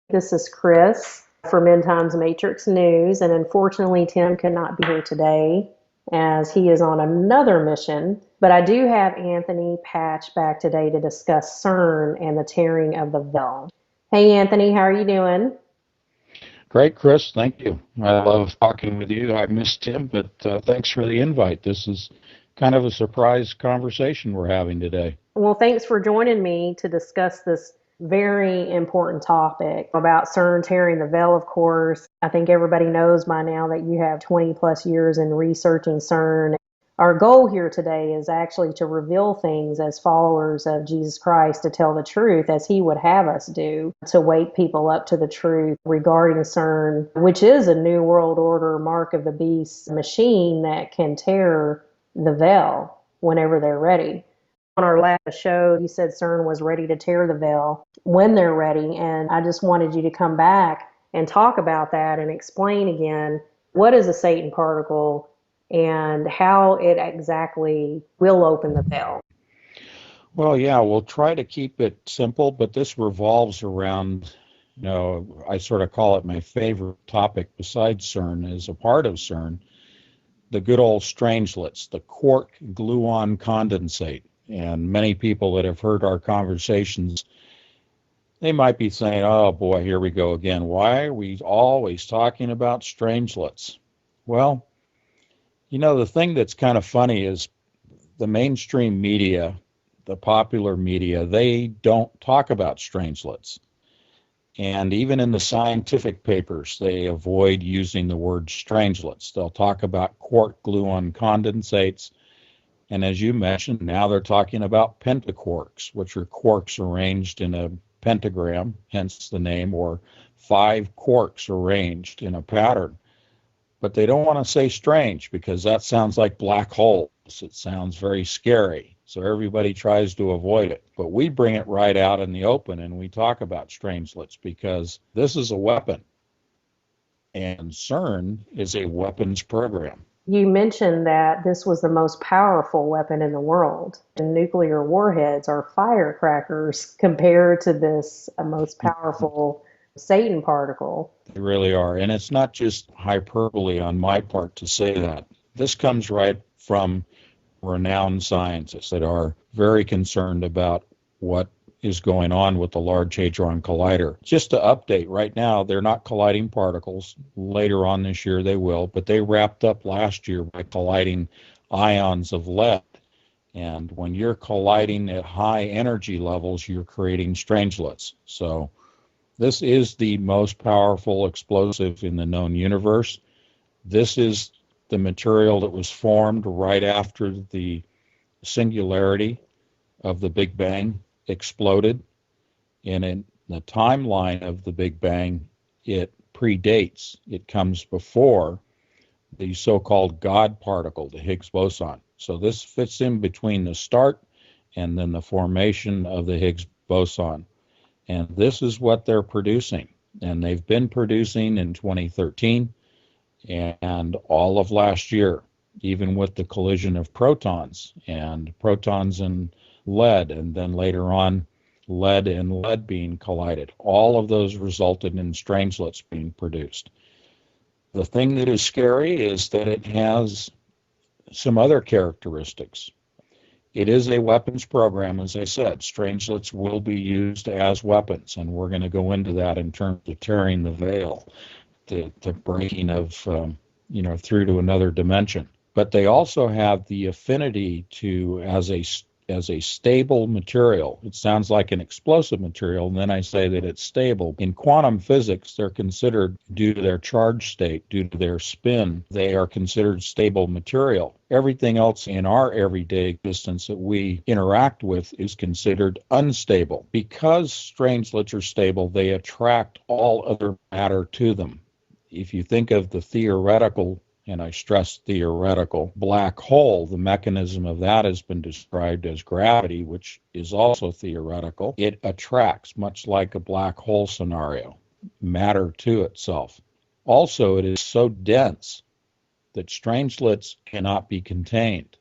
This is Chris from End Times Matrix News, and unfortunately, Tim could not be here today as he is on another mission. But I do have Anthony Patch back today to discuss Cern and the tearing of the veil. Hey, Anthony, how are you doing? Great, Chris. Thank you. I love talking with you. I missed Tim, but thanks for the invite. This is kind of a surprise conversation we're having today. Well, thanks for joining me to discuss this very important topic about Cern tearing the veil, of course. I think everybody knows by now that you have 20 plus years in researching Cern. Our goal here today is actually to reveal things as followers of Jesus Christ, to tell the truth as he would have us do, to wake people up to the truth regarding Cern, which is a New World Order mark of the beast machine that can tear the veil whenever they're ready. On our last show, you said Cern was ready to tear the veil when they're ready, and I just wanted you to come back and talk about that and explain again what is a Satan particle and how it exactly will open the veil. Well, yeah, we'll try to keep it simple, but this revolves around, I sort of call it my favorite topic besides CERN, as a part of CERN, the good old strangelets, the quark gluon condensate. And many people that have heard our conversations, they might be saying, oh boy, here we go again. Why are we always talking about strangelets? Well, the thing that's kind of funny is the mainstream media, the popular media, they don't talk about strangelets. And even in the scientific papers, they avoid using the word strangelets. They'll talk about quark gluon condensates. And as you mentioned, now they're talking about pentaquarks, which are quarks arranged in a pentagram, hence the name, or 5 quarks arranged in a pattern. But they don't want to say strange because that sounds like black holes. It sounds very scary. So everybody tries to avoid it. But we bring it right out in the open and we talk about strangelets because this is a weapon. And CERN is a weapons program. You mentioned that this was the most powerful weapon in the world. And nuclear warheads are firecrackers compared to this most powerful Satan particle. They really are. And it's not just hyperbole on my part to say that. This comes right from renowned scientists that are very concerned about what is going on with the Large Hadron Collider. Just to update, right now they're not colliding particles. Later on this year they will, but they wrapped up last year by colliding ions of lead. And when you're colliding at high energy levels, you're creating strangelets. So this is the most powerful explosive in the known universe. This is the material that was formed right after the singularity of the Big Bang exploded. And in the timeline of the Big Bang, it predates, it comes before the so-called God particle, the Higgs boson. So this fits in between the start and then the formation of the Higgs boson. And this is what they're producing. And they've been producing in 2013 and all of last year, even with the collision of protons and lead, and then later on lead and lead being collided. All of those resulted in strangelets being produced. The thing that is scary is that it has some other characteristics. It is a weapons program, as I said. Strangelets will be used as weapons, and we're going to go into that in terms of tearing the veil, the breaking of, through to another dimension. But they also have the affinity to, as a stable material. It sounds like an explosive material, and then I say that it's stable. In quantum physics, they're considered, due to their charge state, due to their spin, they are considered stable material. Everything else in our everyday existence that we interact with is considered unstable. Because strangelets are stable, they attract all other matter to them. If you think of the theoretical, and I stress theoretical, black hole, the mechanism of that has been described as gravity, which is also theoretical. It attracts, much like a black hole scenario, matter to itself. Also, it is so dense that strangelets cannot be contained.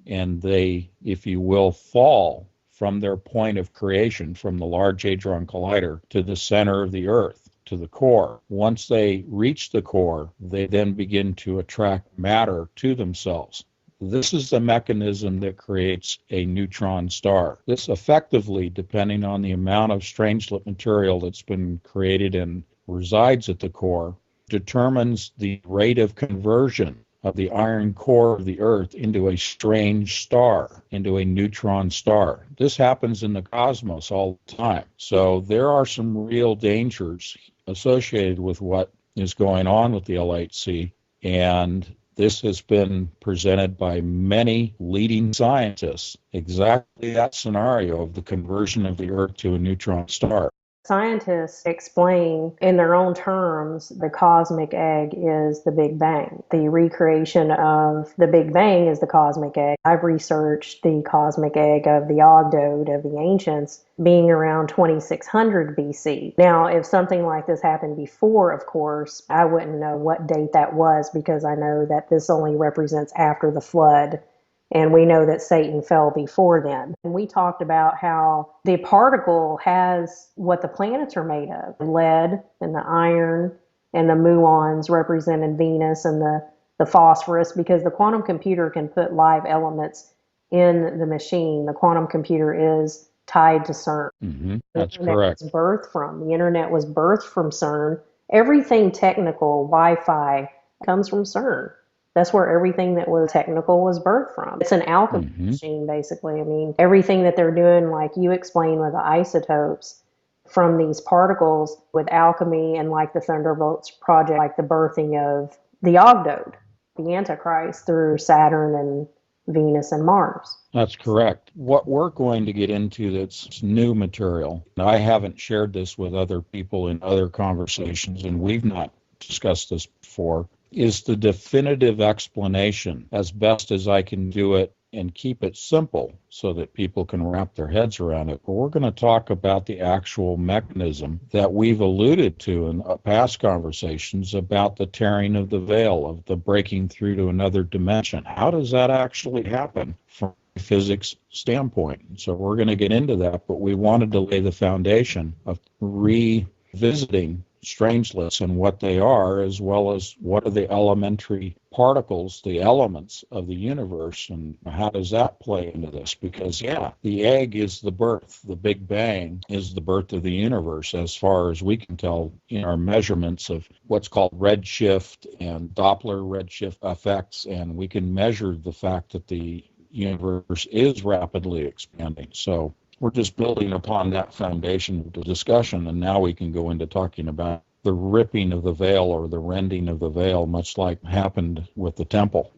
And they, if you will, fall from their point of creation, from the Large Hadron Collider to the center of the Earth, to the core. Once they reach the core, they then begin to attract matter to themselves. This is the mechanism that creates a neutron star. This effectively, depending on the amount of strangelet material that's been created and resides at the core, determines the rate of conversion of the iron core of the Earth into a strange star, into a neutron star. This happens in the cosmos all the time. So there are some real dangers associated with what is going on with the LHC, and this has been presented by many leading scientists, exactly that scenario of the conversion of the Earth to a neutron star. Scientists explain in their own terms the cosmic egg is the Big Bang. The recreation of the Big Bang is the cosmic egg. I've researched the cosmic egg of the Ogdoad of the ancients being around 2600 BC. Now, if something like this happened before, of course, I wouldn't know what date that was because I know that this only represents after the flood. And we know that Satan fell before then. And we talked about how the particle has what the planets are made of, lead and the iron and the muons representing Venus and the phosphorus, because the quantum computer can put live elements in the machine. The quantum computer is tied to CERN. That's correct. Was birthed from. The internet was birthed from CERN. Everything technical, Wi-Fi, comes from CERN. That's where everything that was technical was birthed from. It's an alchemy machine, basically. I mean, everything that they're doing, like you explained with the isotopes from these particles with alchemy and like the Thunderbolts project, like the birthing of the Ogdoad, the Antichrist, through Saturn and Venus and Mars. That's correct. What we're going to get into that's new material, and I haven't shared this with other people in other conversations, and we've not discussed this before, is the definitive explanation, as best as I can do it and keep it simple so that people can wrap their heads around it. But we're going to talk about the actual mechanism that we've alluded to in past conversations about the tearing of the veil, of the breaking through to another dimension. How does that actually happen from a physics standpoint? So we're going to get into that, but we wanted to lay the foundation of revisiting strangelets and what they are, as well as what are the elementary particles, the elements of the universe, and how does that play into this? Because, the egg is the birth. The Big Bang is the birth of the universe, as far as we can tell in our measurements of what's called redshift and Doppler redshift effects, and we can measure the fact that the universe is rapidly expanding. So we're just building upon that foundation of the discussion, and now we can go into talking about the ripping of the veil or the rending of the veil, much like happened with the temple.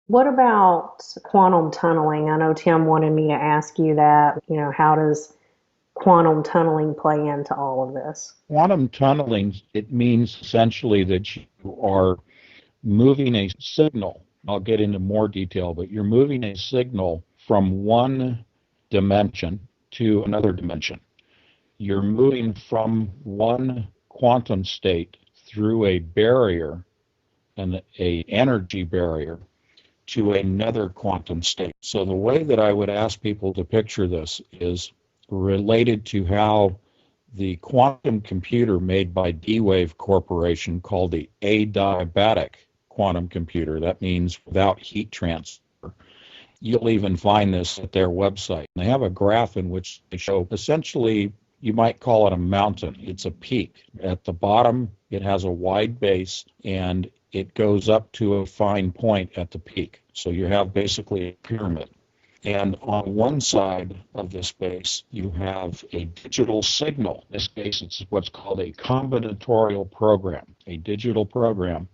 What about quantum tunneling? I know Tim wanted me to ask you that. How does quantum tunneling play into all of this? Quantum tunneling, it means essentially that you are moving a signal. I'll get into more detail, but you're moving a signal from one dimension to another dimension. You're moving from one quantum state through a barrier, an energy barrier, to another quantum state. So the way that I would ask people to picture this is related to how the quantum computer made by D-Wave Corporation, called the adiabatic quantum computer, that means without heat transfer. You'll even find this at their website. They have a graph in which they show, essentially, you might call it a mountain. It's a peak. At the bottom, it has a wide base, and it goes up to a fine point at the peak. So you have basically a pyramid. And on one side of this base, you have a digital signal. In this case, it's what's called a combinatorial program, a digital program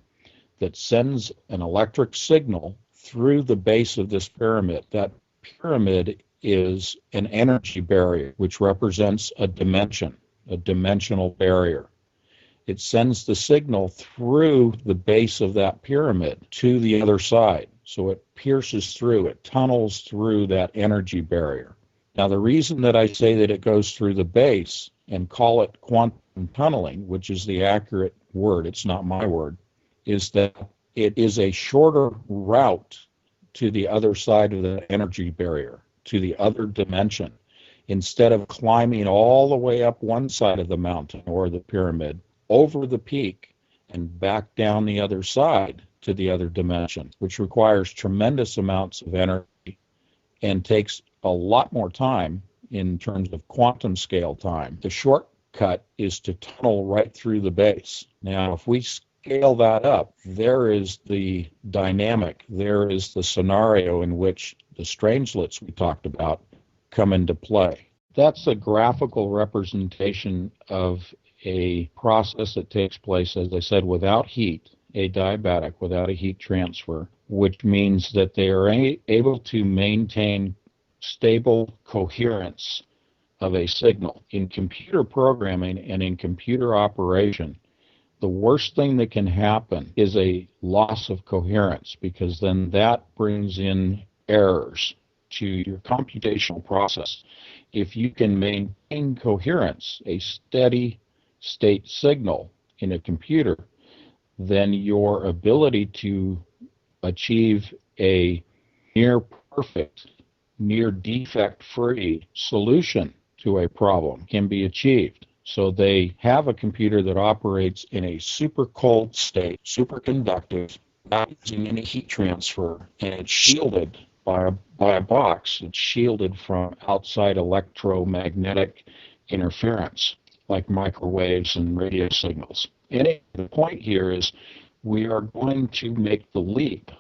that sends an electric signal through the base of this pyramid. That pyramid is an energy barrier, which represents a dimension, a dimensional barrier. It sends the signal through the base of that pyramid to the other side. So it pierces through, it tunnels through that energy barrier. Now, the reason that I say that it goes through the base and call it quantum tunneling, which is the accurate word, it's not my word, is that it is a shorter route to the other side of the energy barrier, to the other dimension. instead of climbing all the way up one side of the mountain or the pyramid, over the peak and back down the other side to the other dimension, which requires tremendous amounts of energy and takes a lot more time in terms of quantum scale time. The shortcut is to tunnel right through the base. Now, if we scale that up, there is the dynamic, there is the scenario in which the strangelets we talked about come into play. That's a graphical representation of a process that takes place, as I said, without heat, adiabatic, without a heat transfer, which means that they are able to maintain stable coherence of a signal. In computer programming and in computer operation, the worst thing that can happen is a loss of coherence, because then that brings in errors to your computational process. If you can maintain coherence, a steady state signal in a computer, then your ability to achieve a near perfect, near defect-free solution to a problem can be achieved. So they have a computer that operates in a super cold state, superconductive, not using any heat transfer, and it's shielded by a box. It's shielded from outside electromagnetic interference, like microwaves and radio signals. And the point here is we are going to make the leap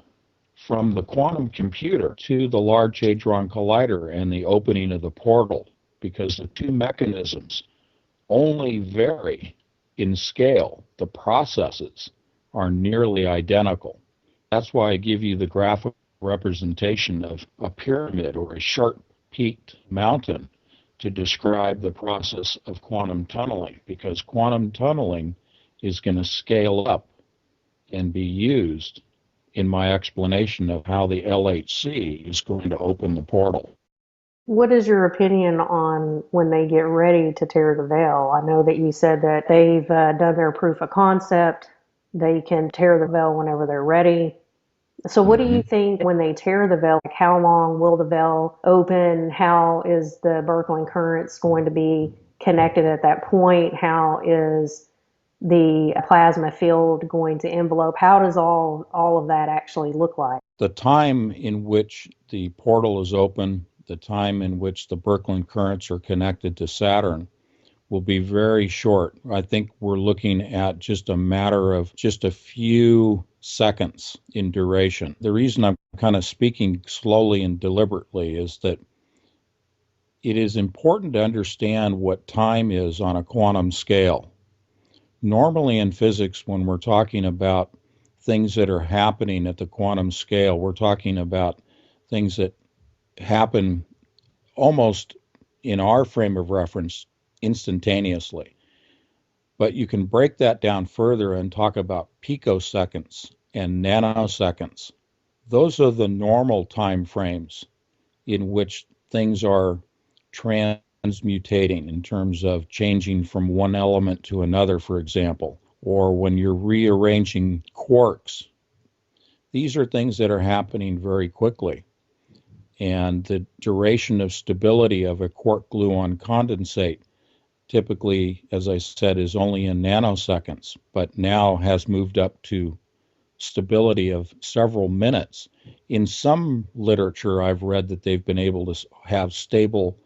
from the quantum computer to the Large Hadron Collider and the opening of the portal, because the two mechanisms only vary in scale. The processes are nearly identical. That's why I give you the graphical representation of a pyramid or a sharp-peaked mountain to describe the process of quantum tunneling, because quantum tunneling is going to scale up and be used in my explanation of how the LHC is going to open the portal. What is your opinion on when they get ready to tear the veil? I know that you said that they've done their proof of concept. They can tear the veil whenever they're ready. So what do you think when they tear the veil? Like, how long will the veil open? How is the Birkeland currents going to be connected at that point? How is the plasma field going to envelope? How does all of that actually look like? The time in which the portal is open, the time in which the Birkeland currents are connected to Saturn, will be very short. I think we're looking at just a matter of just a few seconds in duration. The reason I'm kind of speaking slowly and deliberately is that it is important to understand what time is on a quantum scale. Normally in physics, when we're talking about things that are happening at the quantum scale, we're talking about things that happen almost in our frame of reference instantaneously. But you can break that down further and talk about picoseconds and nanoseconds. Those are the normal time frames in which things are transmutating in terms of changing from one element to another, for example, or when you're rearranging quarks. These are things that are happening very quickly. And the duration of stability of a quark gluon condensate typically, as I said, is only in nanoseconds, but now has moved up to stability of several minutes. In some literature, I've read that they've been able to have stable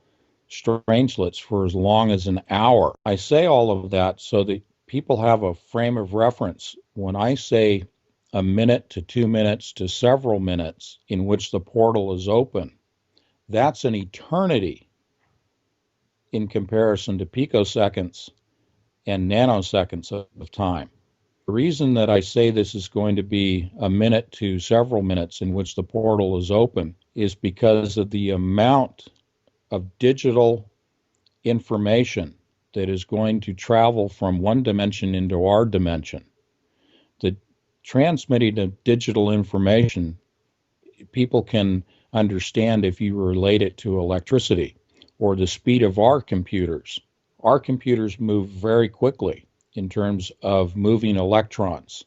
strangelets for as long as an hour. I say all of that so that people have a frame of reference. When I say a minute to 2 minutes to several minutes in which the portal is open, that's an eternity in comparison to picoseconds and nanoseconds of time. The reason that I say this is going to be a minute to several minutes in which the portal is open is because of the amount of digital information that is going to travel from one dimension into our dimension. The transmitting of digital information, people can understand if you relate it to electricity or the speed of our computers. Our computers move very quickly in terms of moving electrons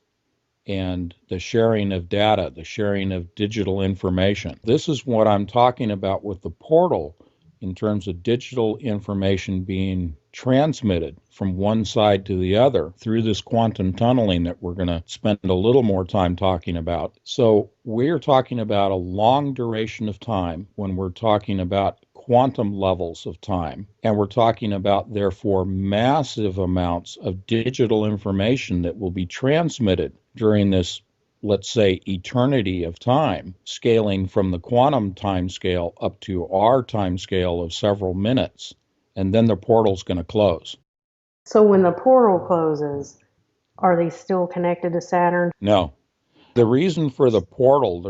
and the sharing of data, the sharing of digital information. This is what I'm talking about with the portal in terms of digital information being transmitted from one side to the other through this quantum tunneling that we're going to spend a little more time talking about. So we're talking about a long duration of time when we're talking about quantum levels of time, and we're talking about, therefore, massive amounts of digital information that will be transmitted during this, let's say, eternity of time, scaling from the quantum time scale up to our time scale of several minutes, and then the portal's going to close. So when the portal closes, are they still connected to Saturn? No. The reason for the portal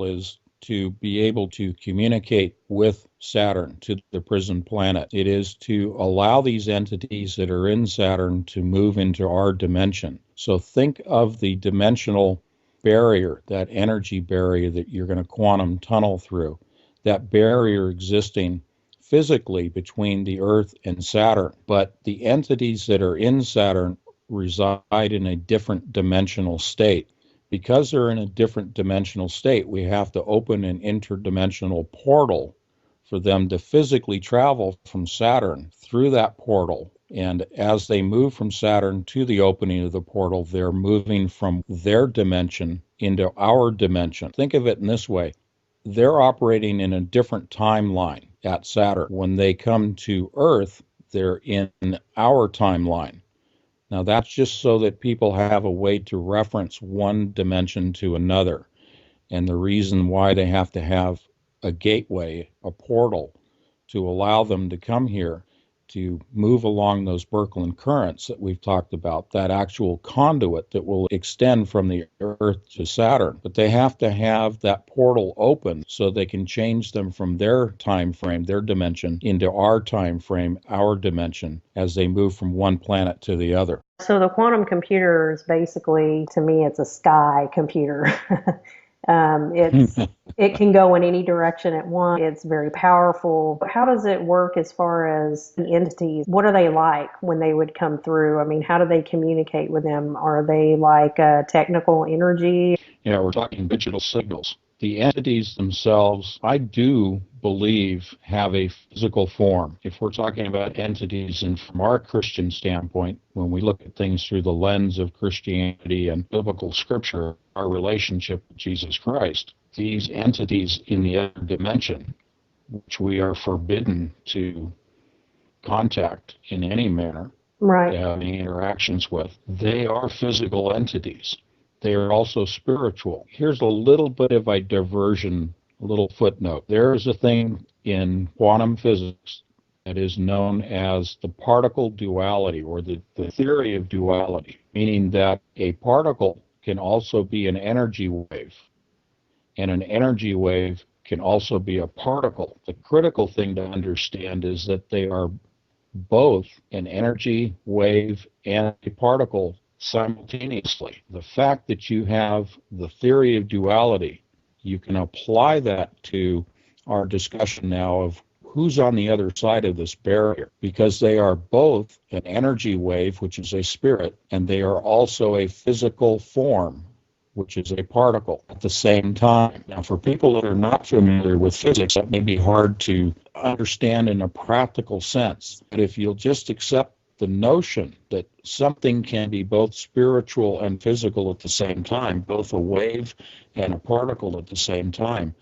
is to be able to communicate with Saturn, to the prison planet. It is to allow these entities that are in Saturn to move into our dimension. So think of the dimensional barrier, that energy barrier that you're going to quantum tunnel through, that barrier existing physically between the Earth and Saturn. But the entities that are in Saturn reside in a different dimensional state. Because they're in a different dimensional state, we have to open an interdimensional portal for them to physically travel from Saturn through that portal. And as they move from Saturn to the opening of the portal, they're moving from their dimension into our dimension. Think of it in this way. They're operating in a different timeline at Saturn. When they come to Earth, they're in our timeline. Now, that's just so that people have a way to reference one dimension to another. And the reason why they have to have a gateway, a portal, to allow them to come here, to move along those Birkeland currents that we've talked about, that actual conduit that will extend from the Earth to Saturn. But they have to have that portal open so they can change them from their time frame, their dimension, into our time frame, our dimension, as they move from one planet to the other. So the quantum computer is basically, to me, it's a sky computer. It can go in any direction it wants. It's very powerful. How does it work as far as the entities? What are they like when they would come through? I mean, how do they communicate with them? Are they like technical energy? Yeah, we're talking digital signals. The entities themselves, I do believe, have a physical form. If we're talking about entities, and from our Christian standpoint, when we look at things through the lens of Christianity and biblical scripture, our relationship with Jesus Christ, these entities in the other dimension, which we are forbidden to contact in any manner, Right. to have any interactions with, they are physical entities. They are also spiritual. Here's a little bit of a diversion, a little footnote. There is a thing in quantum physics that is known as the particle duality, or the theory of duality, meaning that a particle can also be an energy wave, and an energy wave can also be a particle. The critical thing to understand is that they are both an energy wave and a particle simultaneously. The fact that you have the theory of duality, you can apply that to our discussion now of who's on the other side of this barrier, because they are both an energy wave, which is a spirit, and they are also a physical form, which is a particle at the same time. Now, for people that are not familiar with physics, that may be hard to understand in a practical sense. But if you'll just accept the notion that something can be both spiritual and physical at the same time, both a wave and a particle at the same time,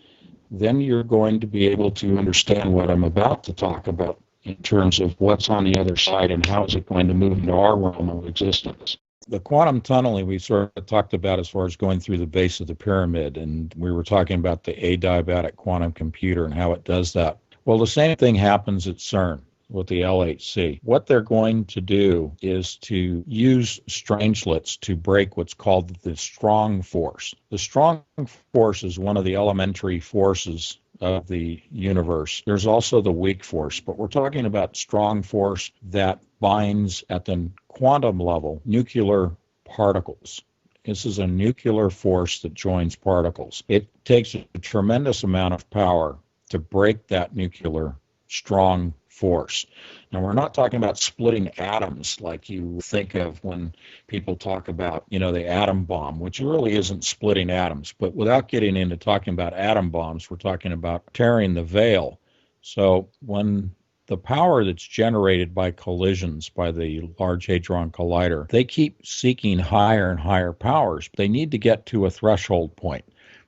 then you're going to be able to understand what I'm about to talk about in terms of what's on the other side and how is it going to move into our realm of existence. The quantum tunneling we sort of talked about as far as going through the base of the pyramid, and we were talking about the adiabatic quantum computer and how it does that. Well, the same thing happens at Cern with the LHC. What they're going to do is to use strangelets to break what's called the strong force. The strong force is one of the elementary forces of the universe. There's also the weak force, but we're talking about strong force that binds at the quantum level nuclear particles. This is a nuclear force that joins particles. It takes a tremendous amount of power to break that nuclear strong force. Now, we're not talking about splitting atoms like you think of when people talk about, the atom bomb, which really isn't splitting atoms. But without getting into talking about atom bombs, we're talking about tearing the veil So when the power that's generated by collisions by the Large Hadron Collider, they keep seeking higher and higher powers. They need to get to a threshold point.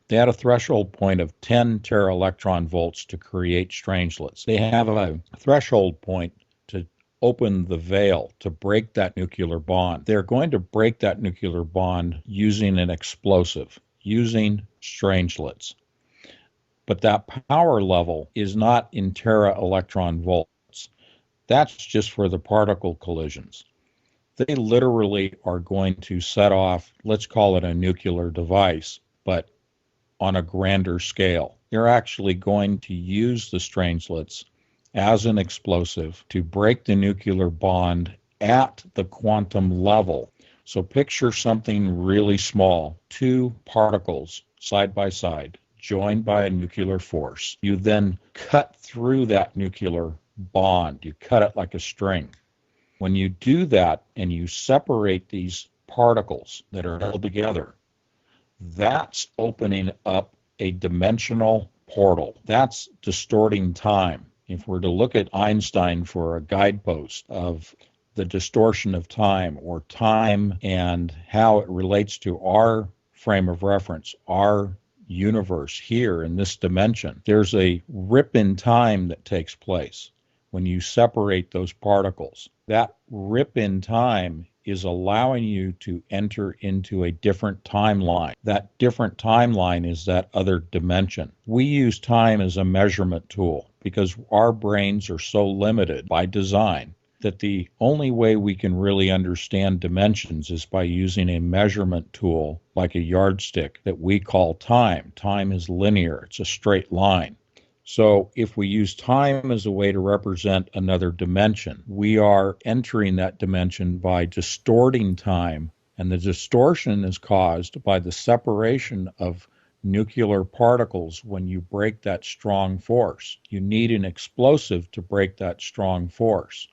They had a threshold point of 10 tera-electron volts to create strangelets. They have a threshold point to open the veil, to break that nuclear bond. They're going to break that nuclear bond using an explosive, using strangelets. But that power level is not in tera-electron volts. That's just for the particle collisions. They literally are going to set off, let's call it a nuclear device, but on a grander scale. They're actually going to use the strangelets as an explosive to break the nuclear bond at the quantum level. So picture something really small, two particles side by side, joined by a nuclear force. You then cut through that nuclear bond. You cut it like a string. When you do that and you separate these particles that are held together, that's opening up a dimensional portal. That's distorting time. If we're to look at Einstein for a guidepost of the distortion of time or time and how it relates to our frame of reference, our universe here in this dimension, there's a rip in time that takes place when you separate those particles. That rip in time is allowing you to enter into a different timeline. That different timeline is that other dimension. We use time as a measurement tool because our brains are so limited by design that the only way we can really understand dimensions is by using a measurement tool like a yardstick that we call time. Time is linear. It's a straight line. So if we use time as a way to represent another dimension, we are entering that dimension by distorting time, and the distortion is caused by the separation of nuclear particles when you break that strong force. You need an explosive to break that strong force.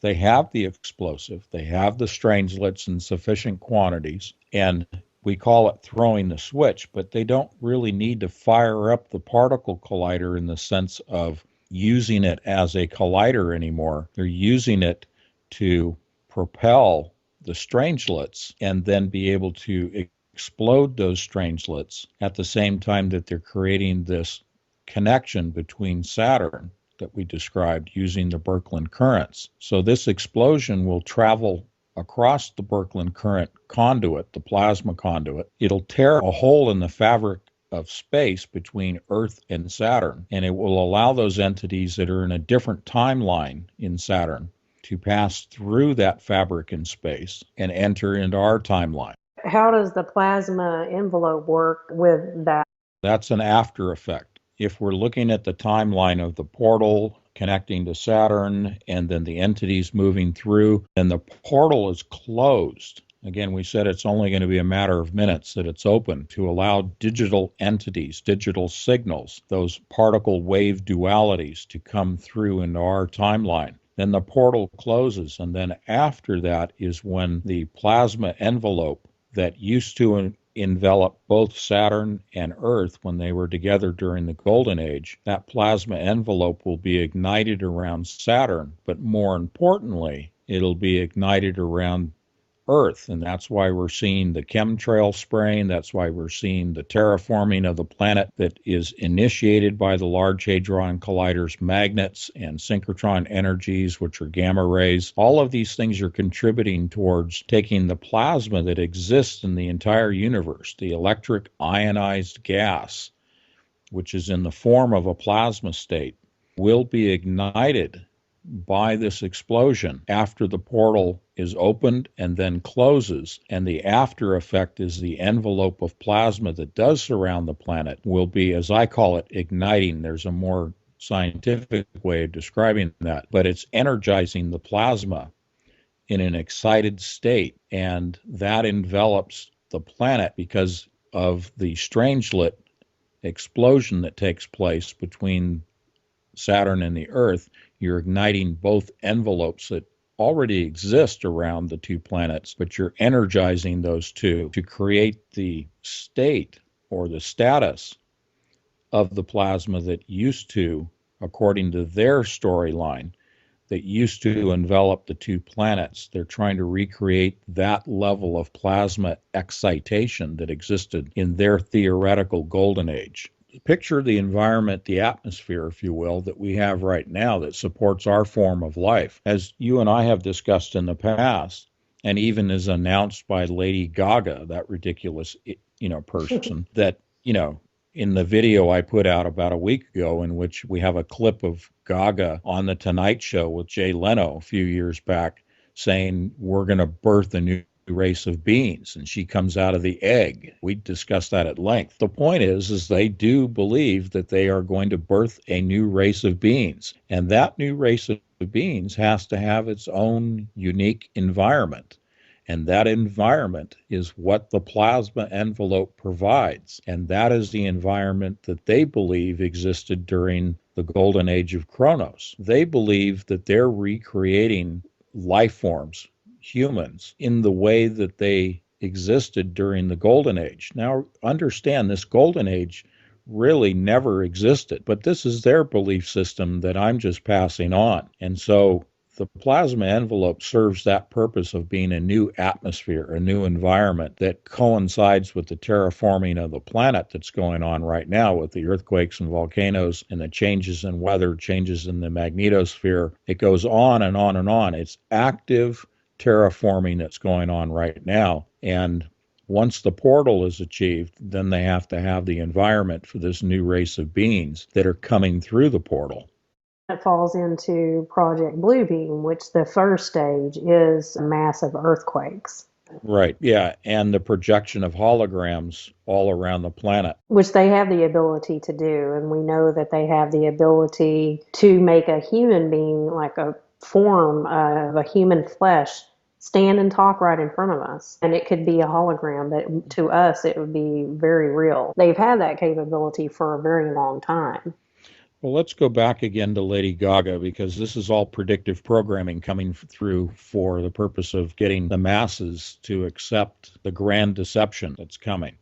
They have the explosive, they have the strangelets in sufficient quantities, and we call it throwing the switch, but they don't really need to fire up the particle collider in the sense of using it as a collider anymore. They're using it to propel the strangelets and then be able to explode those strangelets at the same time that they're creating this connection between Saturn that we described using the Birkeland currents. So this explosion will travel across the Birkeland current conduit, the plasma conduit. It'll tear a hole in the fabric of space between Earth and Saturn, and it will allow those entities that are in a different timeline in Saturn to pass through that fabric in space and enter into our timeline. How does the plasma envelope work with that? That's an after effect. If we're looking at the timeline of the portal connecting to Saturn and then the entities moving through, and the portal is closed. Again, we said it's only going to be a matter of minutes that it's open to allow digital entities, digital signals, those particle wave dualities to come through into our timeline. Then the portal closes, and then after that is when the plasma envelope that used to envelop both Saturn and Earth when they were together during the Golden Age, that plasma envelope will be ignited around Saturn, but more importantly, it'll be ignited around Earth, and that's why we're seeing the chemtrail spraying. That's why we're seeing the terraforming of the planet that is initiated by the Large Hadron Collider's magnets and synchrotron energies, which are gamma rays. All of these things are contributing towards taking the plasma that exists in the entire universe, the electric ionized gas, which is in the form of a plasma state, will be ignited by this explosion after the portal is opened and then closes, and the after effect is the envelope of plasma that does surround the planet will be, as I call it, igniting. There's a more scientific way of describing that, but it's energizing the plasma in an excited state, and that envelops the planet because of the strangelet explosion that takes place between Saturn and the Earth. You're igniting both envelopes that already exist around the two planets, but you're energizing those two to create the state or the status of the plasma that used to according to their storyline, that used to envelop the two planets. They're trying to recreate that level of plasma excitation that existed in their theoretical golden age. Picture the environment, the atmosphere, if you will, that we have right now that supports our form of life. As you and I have discussed in the past, and even as announced by Lady Gaga, that ridiculous, person, that, in the video I put out about a week ago, in which we have a clip of Gaga on The Tonight Show with Jay Leno a few years back saying, we're going to birth a new race of beings, and she comes out of the egg. We discussed that at length. The point is they do believe that they are going to birth a new race of beings, and that new race of beings has to have its own unique environment. And that environment is what the plasma envelope provides. And that is the environment that they believe existed during the golden age of Kronos. They believe that they're recreating life forms, humans, in the way that they existed during the golden age. Now, understand, this golden age really never existed, but this is their belief system that I'm just passing on. And so the plasma envelope serves that purpose of being a new atmosphere, a new environment that coincides with the terraforming of the planet that's going on right now with the earthquakes and volcanoes and the changes in weather, changes in the magnetosphere. It goes on and on and on. It's active terraforming that's going on right now. And once the portal is achieved, then they have to have the environment for this new race of beings that are coming through the portal. It falls into Project Bluebeam, which the first stage is massive earthquakes. Right, yeah, and the projection of holograms all around the planet. Which they have the ability to do, and we know that they have the ability to make a human being, like a form of a human flesh, stand and talk right in front of us. And it could be a hologram, but to us it would be very real. They've had that capability for a very long time. Well, let's go back again to Lady Gaga, because this is all predictive programming coming through for the purpose of getting the masses to accept the grand deception that's coming.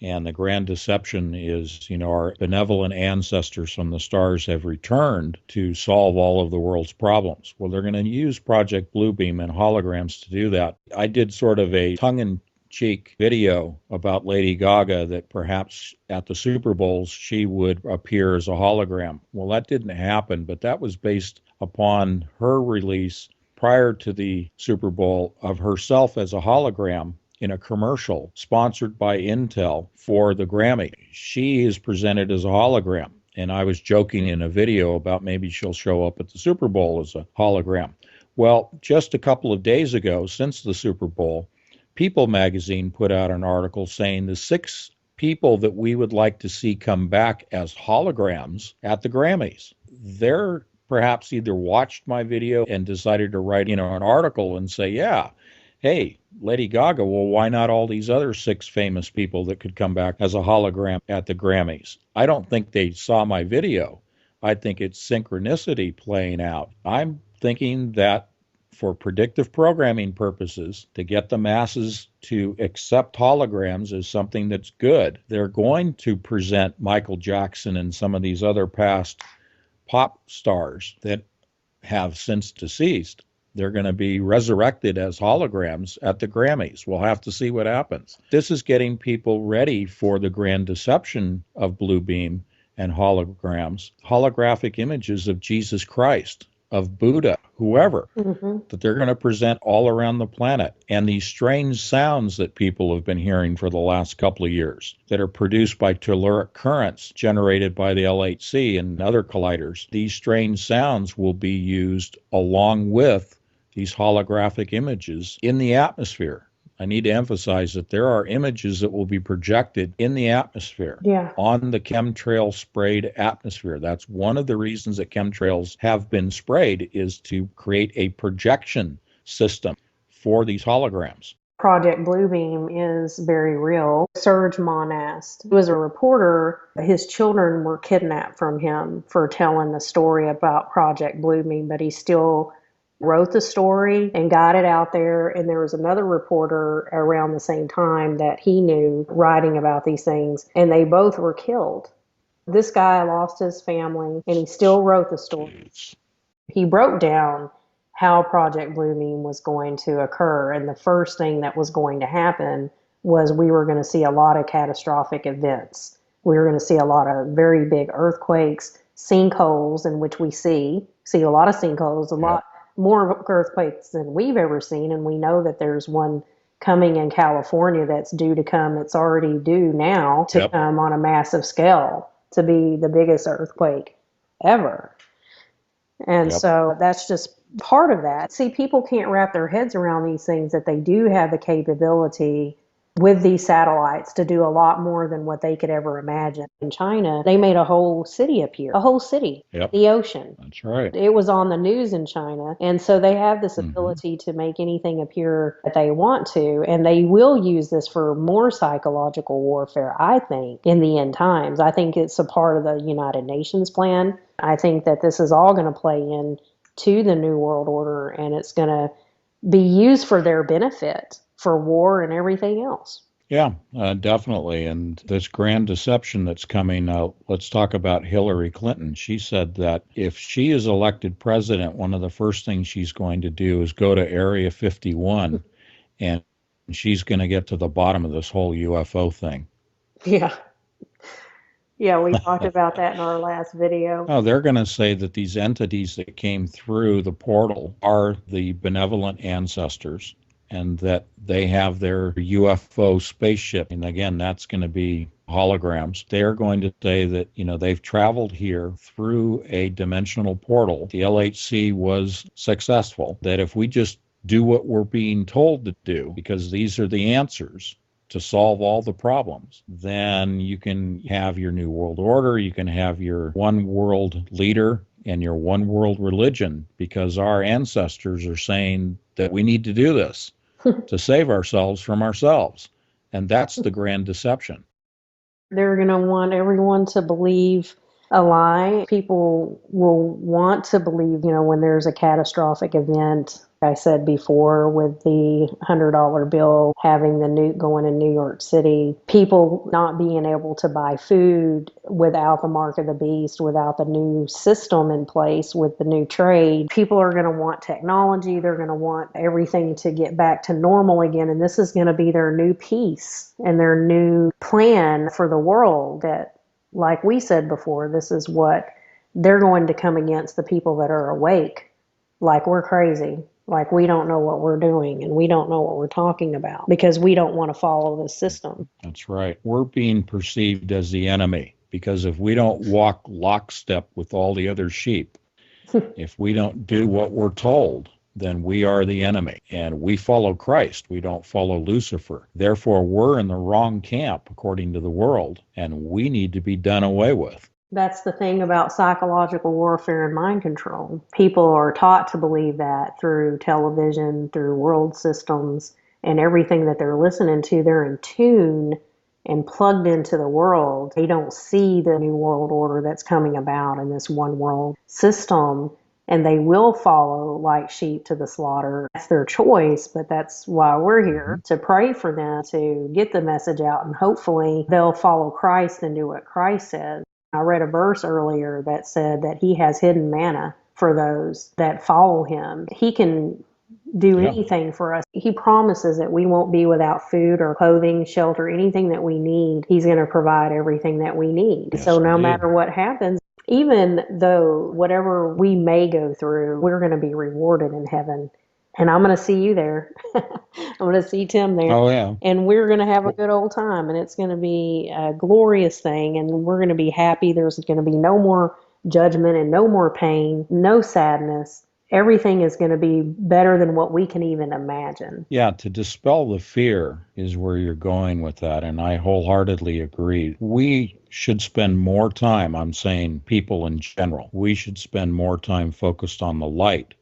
And the grand deception is, our benevolent ancestors from the stars have returned to solve all of the world's problems. Well, they're going to use Project Bluebeam and holograms to do that. I did sort of a tongue-in-cheek video about Lady Gaga that perhaps at the Super Bowls she would appear as a hologram. Well, that didn't happen, but that was based upon her release prior to the Super Bowl of herself as a hologram in a commercial sponsored by Intel for the Grammy. She is presented as a hologram, and I was joking in a video about maybe she'll show up at the Super Bowl as a hologram. Well, just a couple of days ago, since the Super Bowl, People magazine put out an article saying the 6 people that we would like to see come back as holograms at the Grammys. They're perhaps either watched my video and decided to write, an article and say, yeah, hey, Lady Gaga, well, why not all these other 6 famous people that could come back as a hologram at the Grammys? I don't think they saw my video. I think it's synchronicity playing out. I'm thinking that for predictive programming purposes, to get the masses to accept holograms as something that's good, they're going to present Michael Jackson and some of these other past pop stars that have since deceased. They're going to be resurrected as holograms at the Grammys. We'll have to see what happens. This is getting people ready for the grand deception of Bluebeam and holograms, holographic images of Jesus Christ, of Buddha, whoever, that they're going to present all around the planet. And these strange sounds that people have been hearing for the last couple of years that are produced by telluric currents generated by the LHC and other colliders, these strange sounds will be used along with these holographic images in the atmosphere. I need to emphasize that there are images that will be projected in the atmosphere, on the chemtrail sprayed atmosphere. That's one of the reasons that chemtrails have been sprayed, is to create a projection system for these holograms. Project Bluebeam is very real. Serge Monast, who was a reporter, his children were kidnapped from him for telling the story about Project Bluebeam, but he still wrote the story and got it out there. And there was another reporter around the same time that he knew writing about these things, and they both were killed. This guy lost his family and he still wrote the story. Jeez. He broke down how Project Blue Beam was going to occur. And the first thing that was going to happen was we were going to see a lot of catastrophic events. We were going to see a lot of very big earthquakes, sinkholes, in which we see a lot of sinkholes, a lot more earthquakes than we've ever seen. And we know that there's one coming in California that's due to come. It's already due now to come on a massive scale to be the biggest earthquake ever. And so that's just part of that. See, people can't wrap their heads around these things, that they do have the capability with these satellites to do a lot more than what they could ever imagine. In China, they made a whole city appear, a whole city, the ocean. That's right. It was on the news in China. And so they have this ability to make anything appear that they want to. And they will use this for more psychological warfare, I think, in the end times. I think it's a part of the United Nations plan. I think that this is all going to play in to the New World Order, and it's going to be used for their benefit, for war and everything else. Yeah, definitely. And this grand deception that's coming out, let's talk about Hillary Clinton. She said that if she is elected president, one of the first things she's going to do is go to Area 51, and she's going to get to the bottom of this whole UFO thing. Yeah. Yeah, we talked about that in our last video. Oh, they're going to say that these entities that came through the portal are the benevolent ancestors, and that they have their UFO spaceship. And again, that's going to be holograms. They're going to say that, they've traveled here through a dimensional portal. The LHC was successful, that if we just do what we're being told to do, because these are the answers to solve all the problems, then you can have your new world order, you can have your one world leader and your one world religion, because our ancestors are saying that we need to do this to save ourselves from ourselves. And that's the grand deception. They're going to want everyone to believe a lie. People will want to believe, when there's a catastrophic event. I said before, with the $100 bill having the nuke going in New York City, people not being able to buy food without the mark of the beast, without the new system in place with the new trade. People are going to want technology. They're going to want everything to get back to normal again. And this is going to be their new peace and their new plan for the world. That, like we said before, this is what they're going to come against the people that are awake, like we're crazy. Like we don't know what we're doing and we don't know what we're talking about because we don't want to follow this system. That's right. We're being perceived as the enemy because if we don't walk lockstep with all the other sheep, if we don't do what we're told, then we are the enemy. And we follow Christ. We don't follow Lucifer. Therefore, we're in the wrong camp according to the world, and we need to be done away with. That's the thing about psychological warfare and mind control. People are taught to believe that through television, through world systems, and everything that they're listening to. They're in tune and plugged into the world. They don't see the new world order that's coming about in this one world system, and they will follow like sheep to the slaughter. That's their choice, but that's why we're here, to pray for them, to get the message out, and hopefully they'll follow Christ and do what Christ says. I read a verse earlier that said that he has hidden manna for those that follow him. He can do anything for us. He promises that we won't be without food or clothing, shelter, anything that we need. He's going to provide everything that we need. Yes, so no indeed. matter what happens, even though whatever we may go through, we're going to be rewarded in heaven. And I'm going to see you there. I'm going to see Tim there. Oh, yeah. And we're going to have a good old time. And it's going to be a glorious thing. And we're going to be happy. There's going to be no more judgment and no more pain, no sadness. Everything is going to be better than what we can even imagine. Yeah, to dispel the fear is where you're going with that. And I wholeheartedly agree. We should spend more time, I'm saying people in general, we should spend more time focused on the light,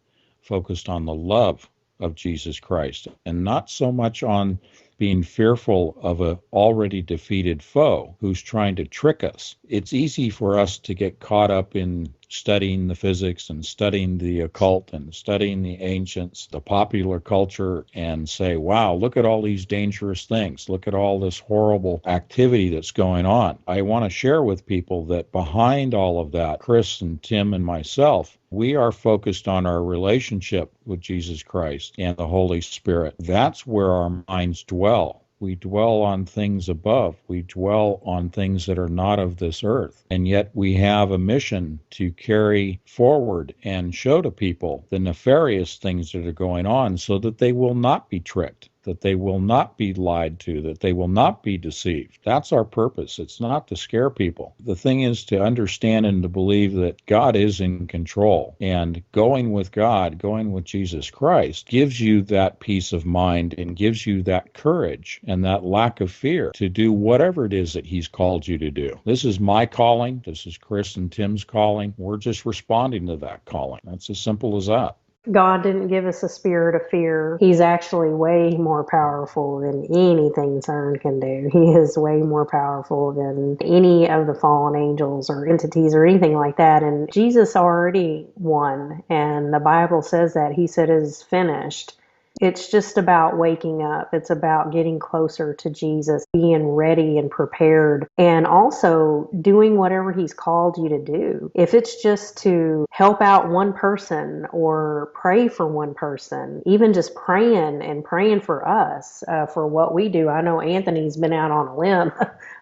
focused on the love of Jesus Christ, and not so much on being fearful of a already defeated foe who's trying to trick us. It's easy for us to get caught up in studying the physics and studying the occult and studying the ancients, the popular culture, and say, wow, look at all these dangerous things. Look at all this horrible activity that's going on. I want to share with people that behind all of that, Chris and Tim and myself, we are focused on our relationship with Jesus Christ and the Holy Spirit. That's where our minds dwell. We dwell on things above. We dwell on things that are not of this earth. And yet we have a mission to carry forward and show to people the nefarious things that are going on so that they will not be tricked, that they will not be lied to, that they will not be deceived. That's our purpose. It's not to scare people. The thing is to understand and to believe that God is in control. And going with God, going with Jesus Christ, gives you that peace of mind and gives you that courage and that lack of fear to do whatever it is that He's called you to do. This is my calling. This is Chris and Tim's calling. We're just responding to that calling. That's as simple as that. God didn't give us a spirit of fear. He's actually way more powerful than anything Cern can do. He is way more powerful than any of the fallen angels or entities or anything like that. And Jesus already won. And the Bible says that. He said it is finished. It's just about waking up. It's about getting closer to Jesus, being ready and prepared, and also doing whatever He's called you to do. If it's just to help out one person or pray for one person, even just praying for us, for what we do. I know Anthony's been out on a limb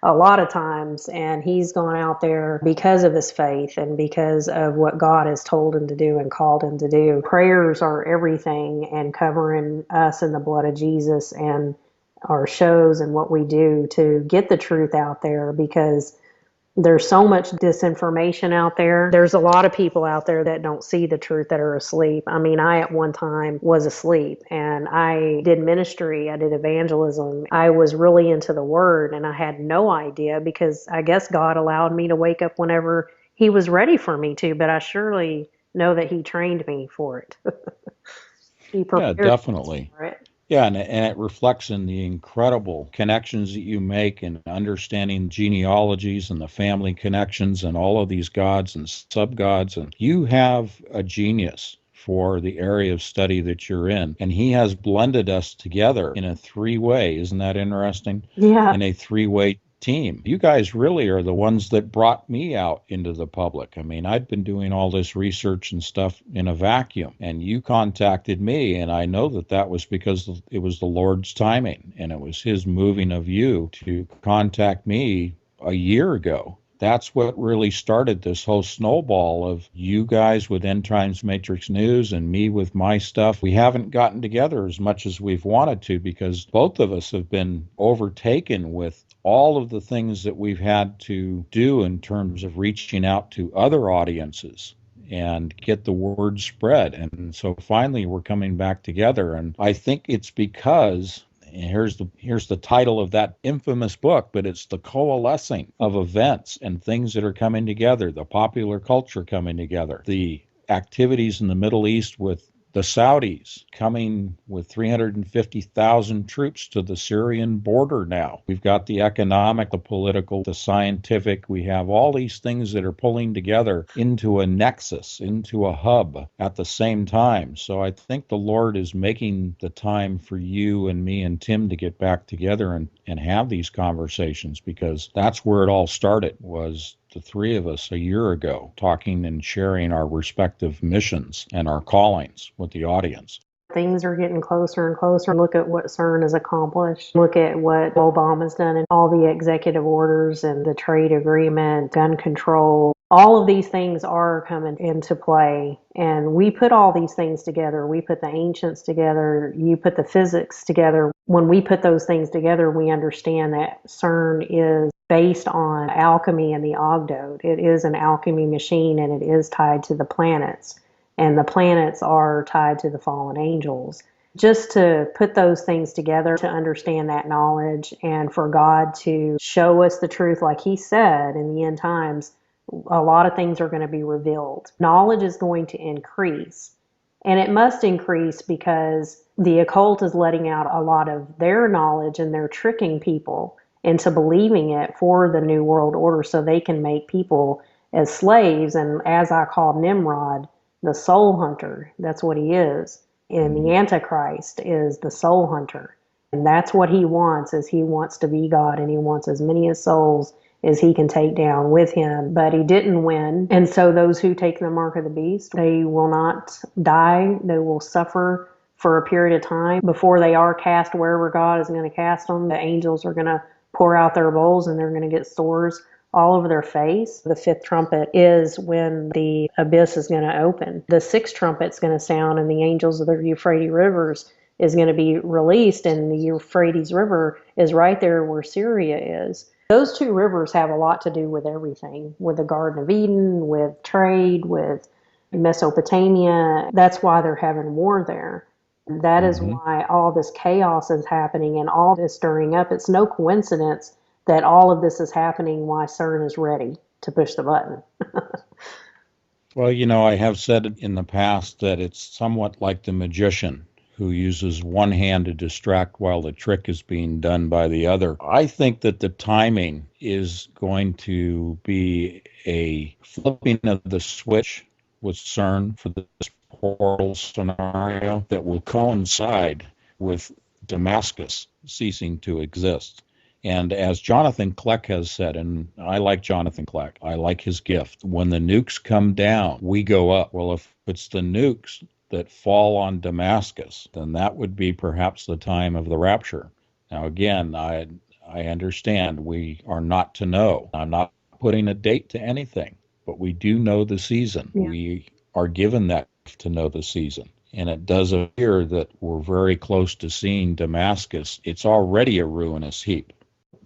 a lot of times, and he's gone out there because of his faith and because of what God has told him to do and called him to do. Prayers are everything, and covering us in the blood of Jesus and our shows and what we do to get the truth out there, because there's so much disinformation out there. There's a lot of people out there that don't see the truth, that are asleep. I mean, I at one time was asleep, and I did ministry. I did evangelism. I was really into the Word, and I had no idea, because I guess God allowed me to wake up whenever He was ready for me to, but I surely know that He trained me for it. He Yeah, prepared me definitely. for it. Yeah, and it reflects in the incredible connections that you make and understanding genealogies and the family connections and all of these gods and sub-gods. And you have a genius for the area of study that you're in. And He has blended us together in a three-way. Isn't that interesting? Yeah. In a three-way team. You guys really are the ones that brought me out into the public. I mean, I'd been doing all this research and stuff in a vacuum, and you contacted me, and I know that that was because it was the Lord's timing, and it was His moving of you to contact me a year ago. That's what really started this whole snowball of you guys with End Times Matrix News and me with my stuff. We haven't gotten together as much as we've wanted to because both of us have been overtaken with all of the things that we've had to do in terms of reaching out to other audiences and get the word spread. And so finally we're coming back together. And I think it's because, and here's the title of that infamous book, but it's the coalescing of events and things that are coming together, the popular culture coming together, the activities in the Middle East with the Saudis coming with 350,000 troops to the Syrian border now. We've got the economic, the political, the scientific. We have all these things that are pulling together into a nexus, into a hub at the same time. So I think the Lord is making the time for you and me and Tim to get back together and have these conversations, because that's where it all started, was the three of us a year ago talking and sharing our respective missions and our callings with the audience. Things are getting closer and closer. Look at what CERN has accomplished. Look at what Obama's done and all the executive orders and the trade agreement, gun control. All of these things are coming into play. And we put all these things together. We put the ancients together. You put the physics together. When we put those things together, we understand that CERN is based on alchemy and the Ogdoad. It is an alchemy machine, and it is tied to the planets. And the planets are tied to the fallen angels. Just to put those things together, to understand that knowledge, and for God to show us the truth, like He said in the end times, a lot of things are going to be revealed. Knowledge is going to increase. And it must increase because the occult is letting out a lot of their knowledge, and they're tricking people into believing it for the New World Order so they can make people as slaves. And as I called Nimrod, the soul hunter, that's what he is. And the Antichrist is the soul hunter. And that's what he wants, is he wants to be God, and he wants as many as souls as he can take down with him. But he didn't win. And so those who take the mark of the beast, they will not die. They will suffer for a period of time before they are cast wherever God is going to cast them. The angels are going to pour out their bowls, and they're going to get sores all over their face. The fifth trumpet is when the abyss is going to open. The sixth trumpet's going to sound, and the angels of the Euphrates rivers is going to be released, and the Euphrates River is right there where Syria is. Those two rivers have a lot to do with everything, with the Garden of Eden, with trade, with Mesopotamia. That's why they're having war there. That is why all this chaos is happening and all this stirring up. It's no coincidence that all of this is happening while Cern is ready to push the button. Well, I have said in the past that it's somewhat like the magician who uses one hand to distract while the trick is being done by the other. I think that the timing is going to be a flipping of the switch with Cern for this portal scenario that will coincide with Damascus ceasing to exist. And as Jonathan Kleck has said, and I like Jonathan Kleck, I like his gift, when the nukes come down, we go up. Well, if it's the nukes that fall on Damascus, then that would be perhaps the time of the rapture. Now, again, I understand we are not to know. I'm not putting a date to anything, but we do know the season. Yeah. We are given that to know the season. And it does appear that we're very close to seeing Damascus. It's already a ruinous heap.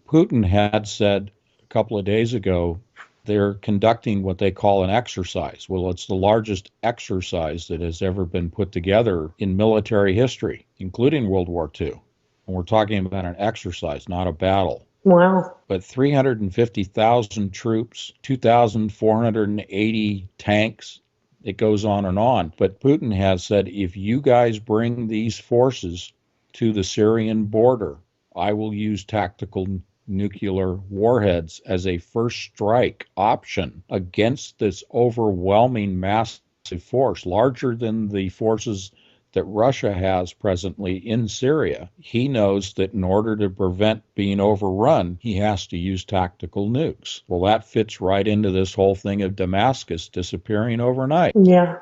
Putin had said a couple of days ago they're conducting what they call an exercise. Well, it's the largest exercise that has ever been put together in military history, including World War II. And we're talking about an exercise, not a battle. Wow. But 350,000 troops, 2,480 tanks, it goes on and on. But Putin has said, if you guys bring these forces to the Syrian border, I will use tactical nuclear warheads as a first strike option against this overwhelming massive force, larger than the forces that Russia has presently in Syria. He knows that in order to prevent being overrun, he has to use tactical nukes. Well, that fits right into this whole thing of Damascus disappearing overnight. Yeah.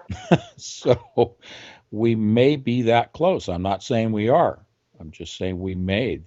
So we may be that close. I'm not saying we are. I'm just saying we may.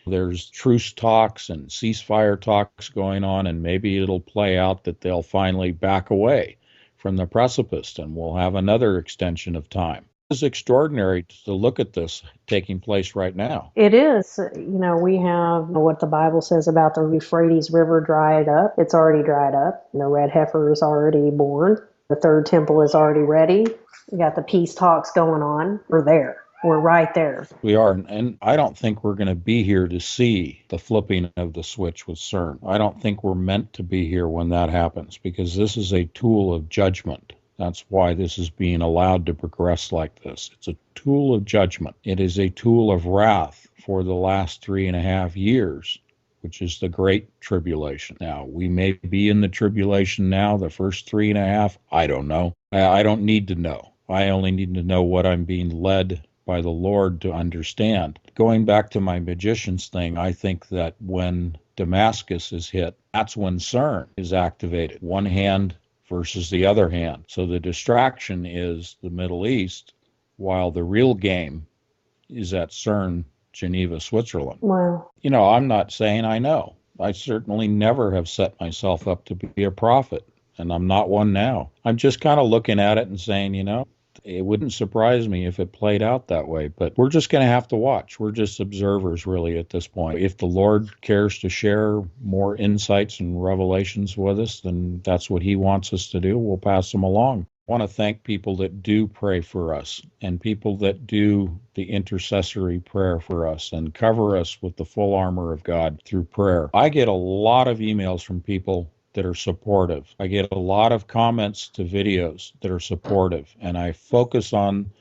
There's truce talks and ceasefire talks going on, and maybe it'll play out that they'll finally back away from the precipice, and we'll have another extension of time. It's extraordinary to look at this taking place right now. It is. We have what the Bible says about the Euphrates River dried up. It's already dried up. The red heifer is already born. The third temple is already ready. We got the peace talks going on. We're there. We're right there. We are, and I don't think we're going to be here to see the flipping of the switch with Cern. I don't think we're meant to be here when that happens, because this is a tool of judgment. That's why this is being allowed to progress like this. It's a tool of judgment. It is a tool of wrath for the last 3.5 years, which is the Great Tribulation. Now, we may be in the tribulation now, the first 3.5. I don't know. I don't need to know. I only need to know what I'm being led by the Lord to understand. Going back to my magician's thing, I think that when Damascus is hit, that's when Cern is activated. One hand versus the other hand. So the distraction is the Middle East, while the real game is at Cern, Geneva, Switzerland. Wow. I'm not saying I know. I certainly never have set myself up to be a prophet, and I'm not one now. I'm just kind of looking at it and saying, it wouldn't surprise me if it played out that way, but we're just going to have to watch. We're just observers, really, at this point. If the Lord cares to share more insights and revelations with us, then that's what he wants us to do. We'll pass them along. I want to thank people that do pray for us and people that do the intercessory prayer for us and cover us with the full armor of God through prayer. I get a lot of emails from people that are supportive. I get a lot of comments to videos that are supportive, and I focus on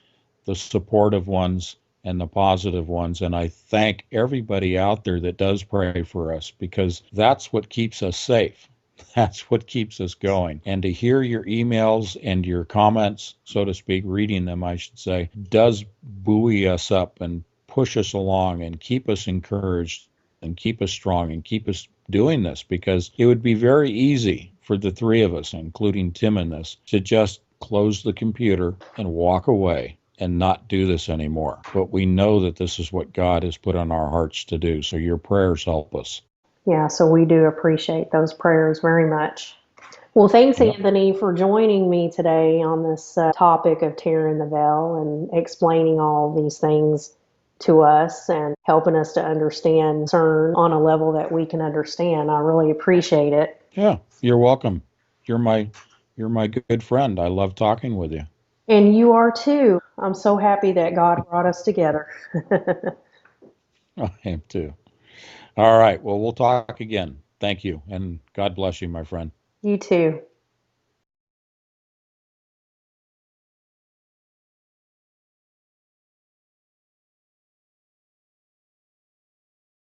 the supportive ones and the positive ones, and I thank everybody out there that does pray for us, because that's what keeps us safe. That's what keeps us going. And to hear your emails and your comments, so to speak, reading them, I should say, does buoy us up and push us along and keep us encouraged and keep us strong and keep us doing this, because it would be very easy for the three of us, including Tim in this, to just close the computer and walk away and not do this anymore. But we know that this is what God has put on our hearts to do. So your prayers help us. Yeah, so we do appreciate those prayers very much. Well, thanks, Yep. Anthony, for joining me today on this topic of tearing the veil and explaining all these things to us and helping us to understand CERN on a level that we can understand. I really appreciate it. Yeah, you're welcome. You're my you're my good friend. I love talking with you. And you are too. I'm so happy that God brought us together. I am too. All right. Well, we'll talk again. Thank you, and God bless you, my friend. You too.